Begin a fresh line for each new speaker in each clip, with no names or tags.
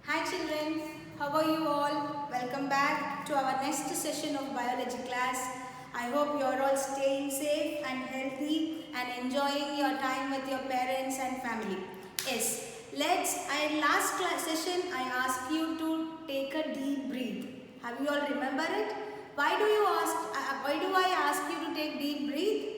Hi children, how are you all? Welcome back to our next session of biology class. I hope you are all staying safe and healthy and enjoying your time with your parents and family. Yes, last class session I asked you to take a deep breath. Have you all remember it? Why do I ask you to take deep breath?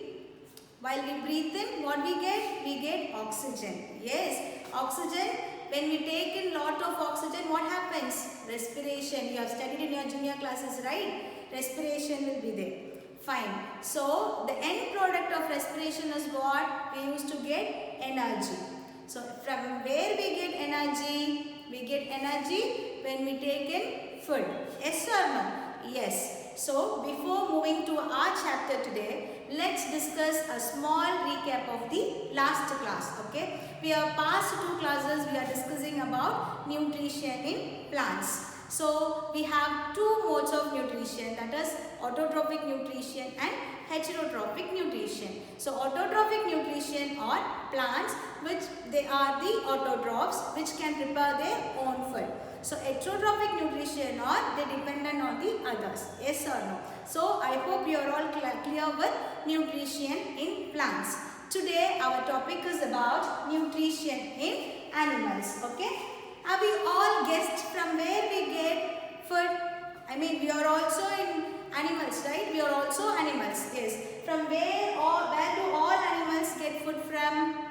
While we breathe in, what we get? We get oxygen. Yes, oxygen. When we take in lot of oxygen, what happens? Respiration. You have studied in your junior classes, right? Respiration will be there. Fine. So, the end product of respiration is what? We used to get energy. So, from where we get energy? We get energy when we take in food. Yes or no? Yes. So, before moving to our chapter today, let's discuss a small recap of the last class. Okay, we have past two classes. We are discussing about nutrition in plants. So we have two modes of nutrition, that is autotrophic nutrition and heterotrophic nutrition. So autotrophic nutrition are plants which they are the autotrophs which can prepare their own food. So heterotrophic nutrition are they dependent on the others. Yes or no? So I hope you are all clear with nutrition in plants. Today our topic is about nutrition in animals. Okay? Have you all guessed from where we get food? I mean, we are also in animals, right? We are also animals. Yes. From where do all animals get food from?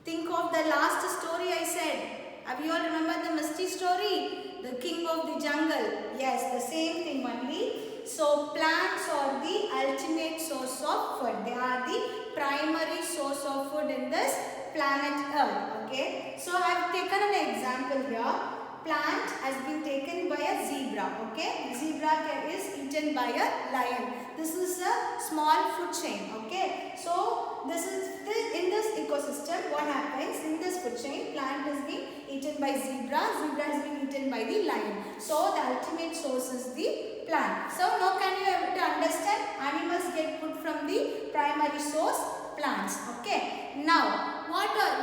Think of the last story I said. Have you all remembered the Misty story? The king of the jungle. Yes, the same thing only. So plants are the ultimate source of food. They are the primary source of food in this planet Earth. Okay. So I have taken an example here. Plant has been taken by a zebra. Okay. Zebra is eaten by a lion. This is a small food chain. Okay. So in this ecosystem, what happens in this food chain? Plant has been eaten by zebra. Zebra has been eaten by the lion. So the ultimate source is the plant. So now can you able to understand? Animals get food from the primary source, plants. Okay. Now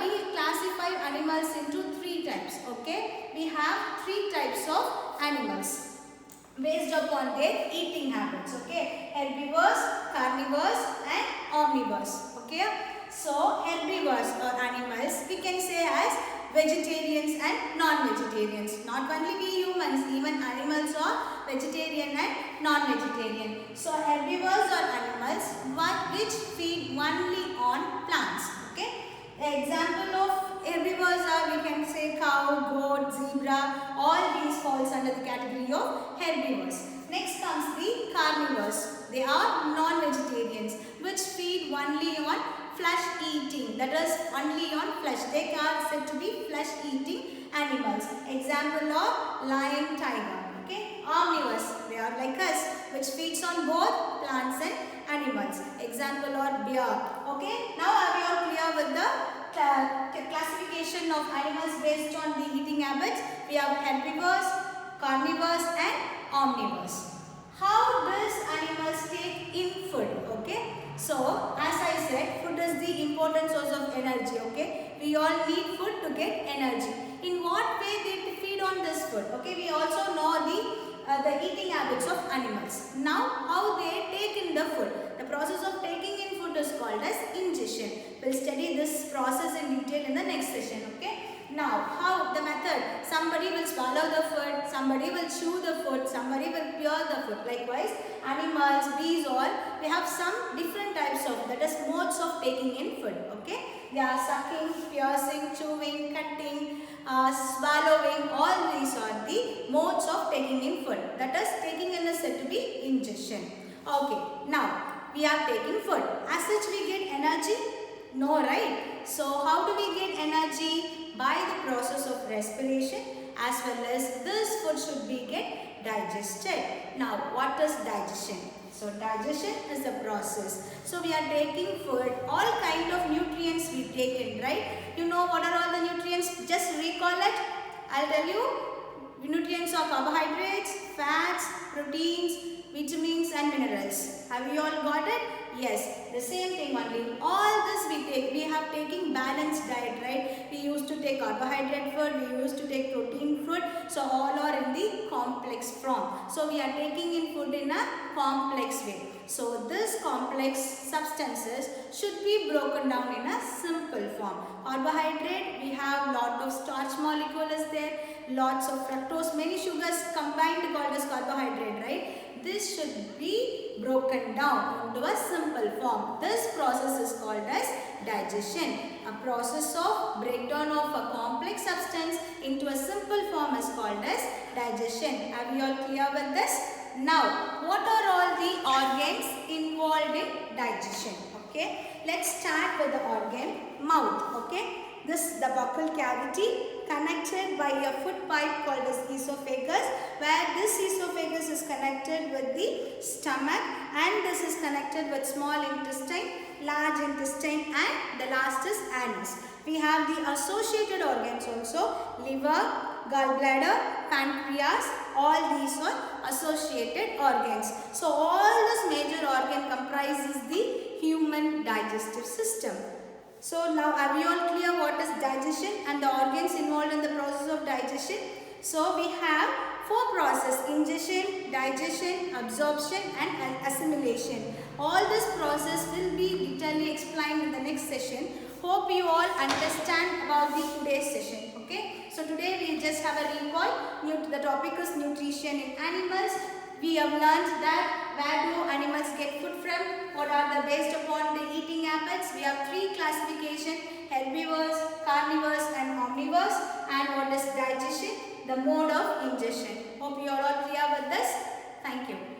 we classify animals into three types. Okay. We have three types of animals based upon their eating habits. Okay. Herbivores, carnivores and omnivores. Okay. So herbivores or animals we can say as vegetarians and non-vegetarians. Not only we humans, even animals are vegetarian and non-vegetarian. So herbivores are animals which feed only on plants. Okay. Example of herbivores are, we can say cow, goat, zebra, all these falls under the category of herbivores. Next comes the carnivores. They are non-vegetarians which feed only on flesh eating, that is only on flesh. They are said to be flesh eating animals. Example of lion, tiger. Okay. Omnivores, they are like us which feeds on both plants and animals. Example are bear. Okay. Now are we all clear with the classification of animals based on the eating habits? We have herbivores, carnivores and omnivores. How does animals take in food? Okay. So as I said, food is the important source of energy. Okay. We all need food to get energy. In what way they feed on this food? Okay. We also know the eating habits of animals. Now how they take in the food. The process of taking in food is called as ingestion. We'll study this process in detail in the next session. Okay. Now, how the method? Somebody will swallow the food, somebody will chew the food, somebody will peer the food. Likewise, animals, bees, all we have some different types of, that is modes of taking in food. Okay, they are sucking, piercing, chewing, cutting, swallowing. All these are the modes of taking in food. That is taking in is said to be ingestion. Okay, now we are taking food. As such, we get energy. No, right? So, how do we get energy? By the process of respiration, as well as this food should be get digested. Now, what is digestion? So, digestion is the process. So, we are taking food, all kind of nutrients we take in, right? You know what are all the nutrients? Just recall it. I'll tell you. Nutrients are carbohydrates, fats, proteins, vitamins and minerals. Have you all got it? Yes, the same thing only. All this we take. We have taken balanced diet, right? We used to take carbohydrate food, we used to take protein food So all are in the complex form. So we are taking in food in a complex way. So this complex substances should be broken down in a simple form. Carbohydrate, we have lot of starch molecule is there, lots of fructose, many sugars combined called as carbohydrate, right? This should be broken down into a simple form. This process is called as digestion. A process of breakdown of a complex substance into a simple form is called as digestion. Are we all clear with this? Now, what are all the organs involved in digestion? Okay, let's start with the organ mouth. Okay, this the buccal cavity connected by a food pipe called as esophagus, where this esophagus is connected with the stomach and this is connected with small intestine, large intestine, and the last is anus. We have the associated organs also, liver, gallbladder, pancreas, all these are associated organs. So all this major organ comprises the human digestive system. So now are we all clear what is digestion and the organs involved in the process of digestion? So we have four processes: ingestion, digestion, absorption and assimilation. All this process will be detailedly explained in the next session. Hope you all understand about the today's session. Okay. So today we just have a recall. The topic is nutrition in animals. We have learned that where do animals get food from, what are the based upon the eating habits. We have three classification: herbivores, carnivores and omnivores, and what is digestion, the mode of ingestion. Hope you are all clear with this. Thank you.